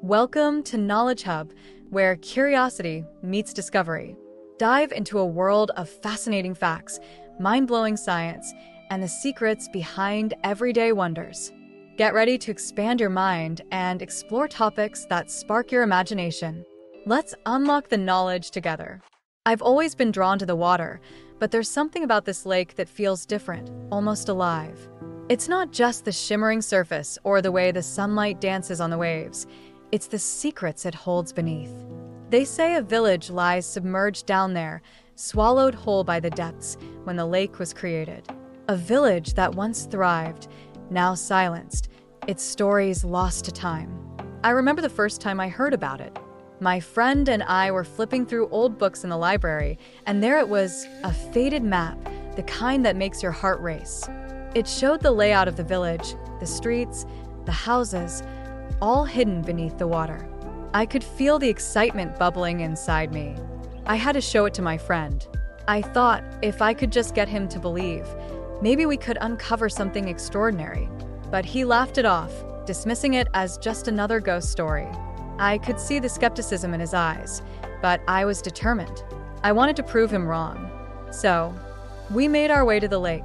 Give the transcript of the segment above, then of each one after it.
Welcome to Knowledge Hub, where curiosity meets discovery. Dive into a world of fascinating facts, mind-blowing science, and the secrets behind everyday wonders. Get ready to expand your mind and explore topics that spark your imagination. Let's unlock the knowledge together. I've always been drawn to the water, but there's something about this lake that feels different, almost alive. It's not just the shimmering surface or the way the sunlight dances on the waves. It's the secrets it holds beneath. They say a village lies submerged down there, swallowed whole by the depths when the lake was created. A village that once thrived, now silenced, its stories lost to time. I remember the first time I heard about it. My friend and I were flipping through old books in the library, and there it was, a faded map, the kind that makes your heart race. It showed the layout of the village, the streets, the houses, all hidden beneath the water. I could feel the excitement bubbling inside me. I had to show it to my friend. I thought if I could just get him to believe, maybe we could uncover something extraordinary. But he laughed it off, dismissing it as just another ghost story. I could see the skepticism in his eyes, but I was determined. I wanted to prove him wrong. So, we made our way to the lake,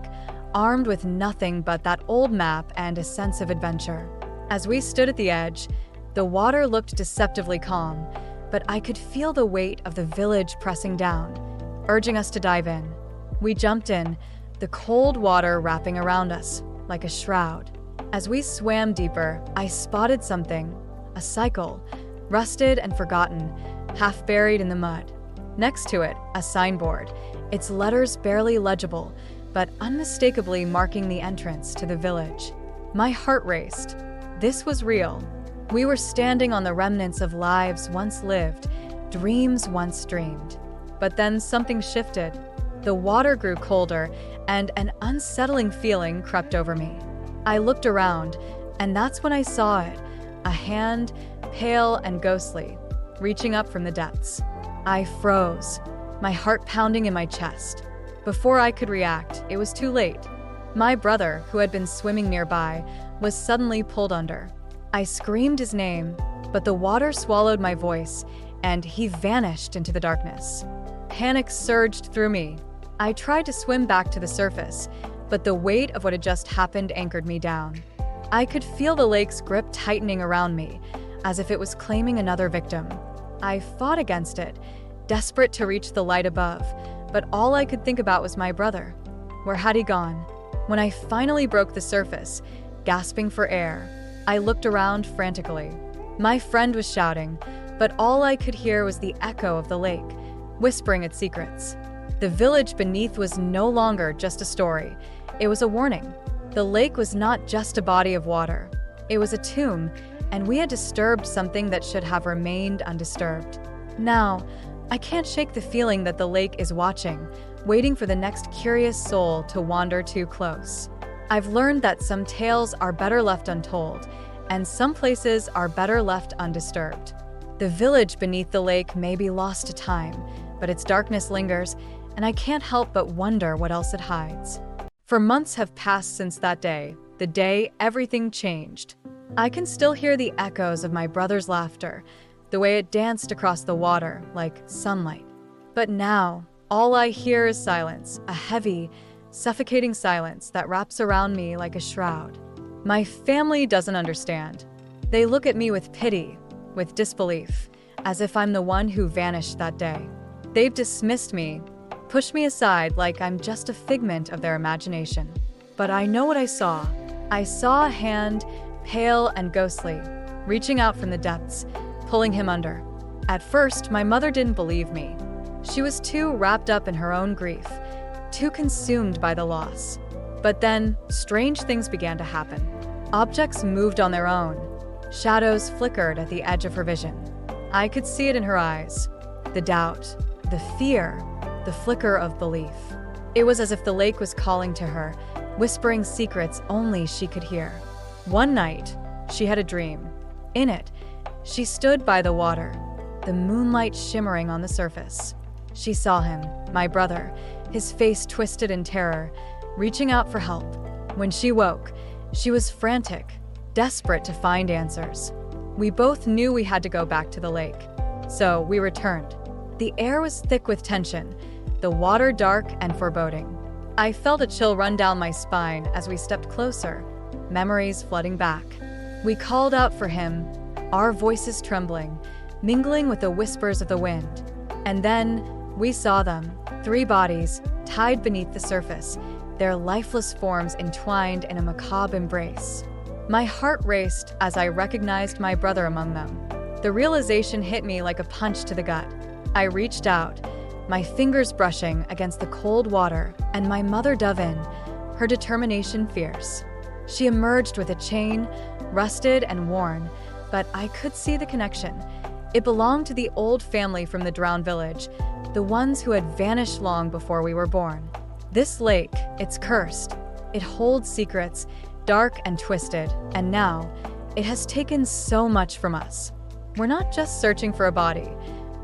armed with nothing but that old map and a sense of adventure. As we stood at the edge, the water looked deceptively calm, but I could feel the weight of the village pressing down, urging us to dive in. We jumped in, the cold water wrapping around us like a shroud. As we swam deeper, I spotted something, a cycle, rusted and forgotten, half buried in the mud. Next to it, a signboard, its letters barely legible, but unmistakably marking the entrance to the village. My heart raced. This was real. We were standing on the remnants of lives once lived, dreams once dreamed. But then something shifted. The water grew colder, and an unsettling feeling crept over me. I looked around, and that's when I saw it, a hand, pale and ghostly, reaching up from the depths. I froze, my heart pounding in my chest. Before I could react, it was too late. My brother, who had been swimming nearby, was suddenly pulled under. I screamed his name, but the water swallowed my voice, and he vanished into the darkness. Panic surged through me. I tried to swim back to the surface, but the weight of what had just happened anchored me down. I could feel the lake's grip tightening around me, as if it was claiming another victim. I fought against it, desperate to reach the light above, but all I could think about was my brother. Where had he gone? When I finally broke the surface, gasping for air, I looked around frantically. My friend was shouting, but all I could hear was the echo of the lake, whispering its secrets. The village beneath was no longer just a story. It was a warning. The lake was not just a body of water. It was a tomb, and we had disturbed something that should have remained undisturbed. Now, I can't shake the feeling that the lake is watching, waiting for the next curious soul to wander too close. I've learned that some tales are better left untold, and some places are better left undisturbed. The village beneath the lake may be lost to time, but its darkness lingers, and I can't help but wonder what else it hides. For months have passed since that day, the day everything changed. I can still hear the echoes of my brother's laughter, the way it danced across the water like sunlight. But now, all I hear is silence, a heavy, suffocating silence that wraps around me like a shroud. My family doesn't understand. They look at me with pity, with disbelief, as if I'm the one who vanished that day. They've dismissed me, pushed me aside like I'm just a figment of their imagination. But I know what I saw. I saw a hand, pale and ghostly, reaching out from the depths, pulling him under. At first, my mother didn't believe me. She was too wrapped up in her own grief, too consumed by the loss. But then, strange things began to happen. Objects moved on their own. Shadows flickered at the edge of her vision. I could see it in her eyes. The doubt, the fear, the flicker of belief. It was as if the lake was calling to her, whispering secrets only she could hear. One night, she had a dream. In it, she stood by the water, the moonlight shimmering on the surface. She saw him, my brother, his face twisted in terror, reaching out for help. When she woke, she was frantic, desperate to find answers. We both knew we had to go back to the lake. So we returned. The air was thick with tension, the water dark and foreboding. I felt a chill run down my spine as we stepped closer, memories flooding back. We called out for him, our voices trembling, mingling with the whispers of the wind. And then we saw them, 3 bodies tied beneath the surface, their lifeless forms entwined in a macabre embrace. My heart raced as I recognized my brother among them. The realization hit me like a punch to the gut. I reached out, my fingers brushing against the cold water, and my mother dove in, her determination fierce. She emerged with a chain, rusted and worn, but I could see the connection. It belonged to the old family from the drowned village, the ones who had vanished long before we were born. This lake, it's cursed. It holds secrets, dark and twisted, and now, it has taken so much from us. We're not just searching for a body,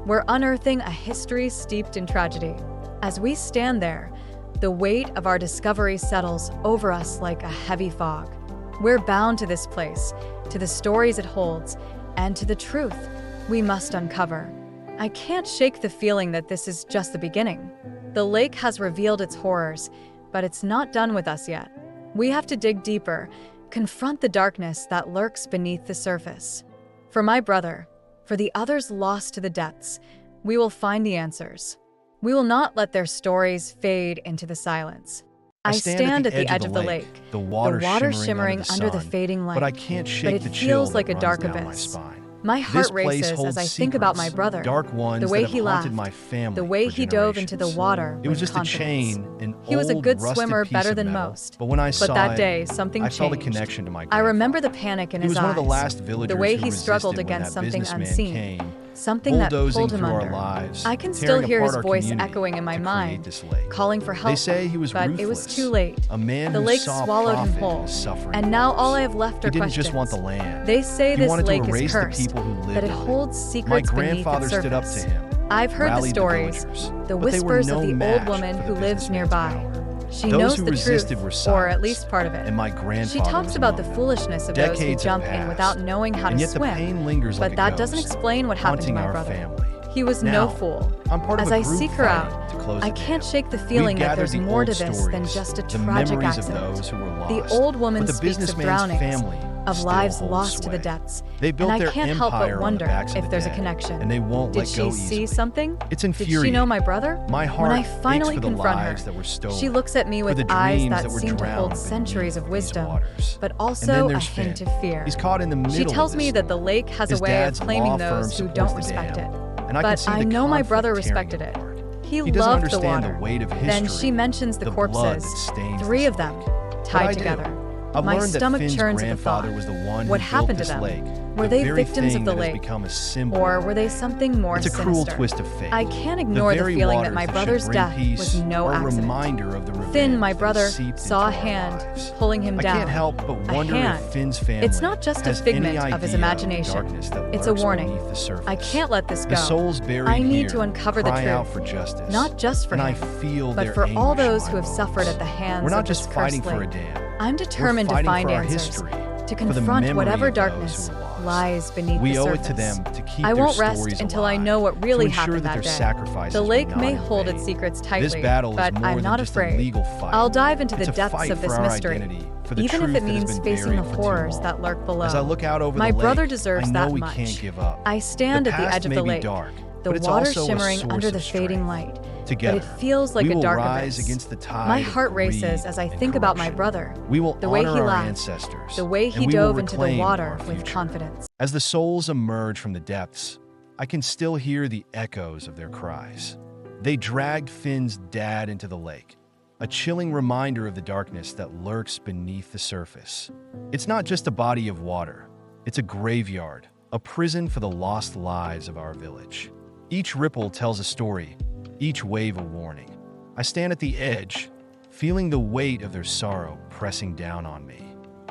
we're unearthing a history steeped in tragedy. As we stand there, the weight of our discovery settles over us like a heavy fog. We're bound to this place, to the stories it holds, and to the truth we must uncover. I can't shake the feeling that this is just the beginning. The lake has revealed its horrors, but it's not done with us yet. We have to dig deeper, confront the darkness that lurks beneath the surface. For my brother, for the others lost to the depths, we will find the answers. We will not let their stories fade into the silence. I stand at the edge of the lake, the water shimmering under the fading light, but I can't shake but the it chill feels like a that dark runs down my abyss. spine. My heart This place races holds as I think about my secrets, brother, dark ones the way that have he haunted laughed, my family the way for he dove into the generations. water It was with just confidence. a chain, an He was a old, good rusted swimmer, piece better of than metal. most. But when I saw But that it, day, something I felt a changed. connection to my I grandfather. remember the panic in He his was eyes, one of the last villagers the way who he struggled resisted when against that something businessman unseen, came, something that bulldozing pulled him through our under. lives, I can still tearing hear apart his our voice community echoing in my to mind, create this lake. calling for help. They say he was but ruthless, it was too late. a man The who lake saw swallowed him profit in whole, his suffering and now others. all I have left are He didn't questions. just want the land. They say He this wanted to lake is erase the cursed, people who lived that it in holds My secrets beneath grandfather its stood up surface. to him. I've heard the rallied stories, villagers, the but they were whispers no of the old match woman for who the lives businessman's nearby. power. She Those knows who the resisted truth, were or silenced, at least part of it. and my She grandfather talks was about the among them. foolishness of those who Decades have jump in passed, without knowing how and to yet the swim. pain lingers like But a that ghost, doesn't explain what happened to haunting my our brother. family. He was Now, no fool. I'm part of As a I group seek her fighting out, to close I the can't dam. shake the We've feeling that gathered there's the more old to this than stories, just a the tragic memories accident. of those who were lost. The old woman but the speaks of businessman's drownings, family of still lives holds lost to the sway. depths. They built And I their can't help but empire on the wonder backs of if the there's a dead, connection. and they won't Did let she go see easily. something? It's Did she infuriating. know my brother? My heart When I aches finally for the confront lives her, that were stolen, she looks at me for with the eyes dreams that that were seem to drowned hold beneath centuries of these wisdom, waters. but And also then a there's hint Finn. of fear. He's caught in the middle She tells of me this that the storm. lake has His a way of dad's claiming law firm those who supports don't the respect dam, it. and I can But see I the know my conflict brother tearing respected him it. apart. He doesn't loved the understand water. the weight of history, Then she mentions the blood that corpses, stains 3 this of them, lake. But I tied do. together. I've My learned that stomach Finn's turns at the grandfather thought. was the one What who happened built to this them? lake, Were the they very victims thing of the that has lake? become a symbol Or of were they something more It's a sinister? cruel twist of fate. I can't ignore the very feeling that waters my should brother's bring death peace was no are a accident. reminder of the Finn, revenge my that brother, seeped saw a into our hand lives. pulling him I down. can't help but wonder hand. if Finn's family It's not just a has figment any of his idea imagination. the darkness that It's a lurks warning. beneath the surface. I can't let this go. The souls buried I need here to uncover the cry truth. out for justice. Not just for and him, I feel but their for all anguish in those my who have bones. suffered at the hands We're not of this just fighting cursed for a lake. dam. I'm determined We're to fighting find for our answers, history, to for the confront memory whatever of those darkness who were lost. lies beneath We the owe surface. it to them to keep I their won't rest stories until I alive, know what really to ensure happened that that their day. sacrifices The were lake not may in hold vain. its secrets tightly, This battle is but more I'm than not just afraid. a legal fight. I'll dive into It's the a depths fight of this for our mystery, identity, for the even truth if it that has means been facing the buried for too horrors long. that lurk below. As I look out over My the lake, brother deserves I know that we much. can't give up. I stand the at the past edge of may the be lake, dark, the but it's water also a shimmering source under of the fading strength. light. Together, But it feels like we a will dark rise abyss. against the tide My of heart races greed as I and think about my corruption. brother, We will the way honor he our laughed, ancestors, the way and he we will dove into the reclaim water our with future. confidence. As the souls emerge from the depths, I can still hear the echoes of their cries. They dragged Finn's dad into the lake, a chilling reminder of the darkness that lurks beneath the surface. It's not just a body of water, it's a graveyard, a prison for the lost lives of our village. Each ripple tells a story, each wave a warning. I stand at the edge, feeling the weight of their sorrow pressing down on me.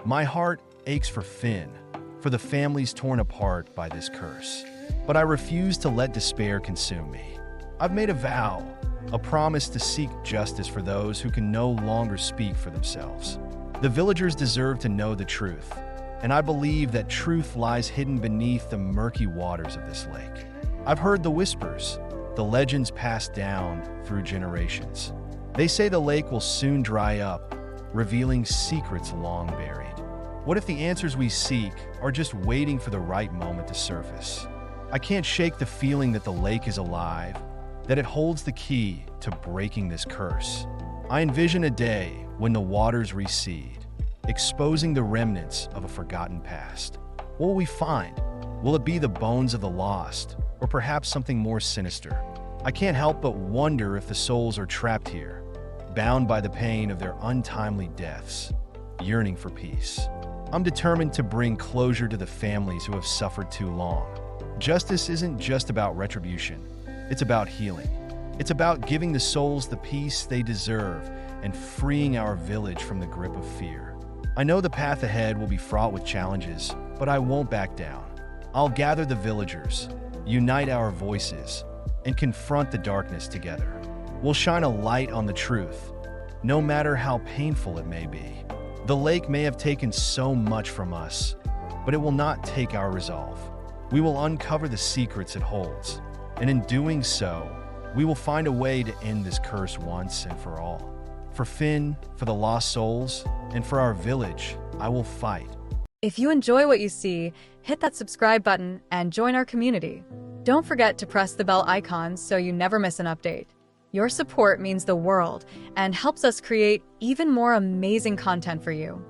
My heart aches for Finn, for the families torn apart by this curse. But I refuse to let despair consume me. I've made a vow, a promise to seek justice for those who can no longer speak for themselves. The villagers deserve to know the truth, and I believe that truth lies hidden beneath the murky waters of this lake. I've heard the whispers, the legends passed down through generations. They say the lake will soon dry up, revealing secrets long buried. What if the answers we seek are just waiting for the right moment to surface? I can't shake the feeling that the lake is alive, that it holds the key to breaking this curse. I envision a day when the waters recede, exposing the remnants of a forgotten past. What will we find? Will it be the bones of the lost, or perhaps something more sinister? I can't help but wonder if the souls are trapped here, bound by the pain of their untimely deaths, yearning for peace. I'm determined to bring closure to the families who have suffered too long. Justice isn't just about retribution, it's about healing. It's about giving the souls the peace they deserve and freeing our village from the grip of fear. I know the path ahead will be fraught with challenges, but I won't back down. I'll gather the villagers, unite our voices, and confront the darkness together. We'll shine a light on the truth, no matter how painful it may be. The lake may have taken so much from us, but it will not take our resolve. We will uncover the secrets it holds, and in doing so, we will find a way to end this curse once and for all. For Finn, for the lost souls, and for our village, I will fight. If you enjoy what you see, hit that subscribe button and join our community. Don't forget to press the bell icon so you never miss an update. Your support means the world and helps us create even more amazing content for you.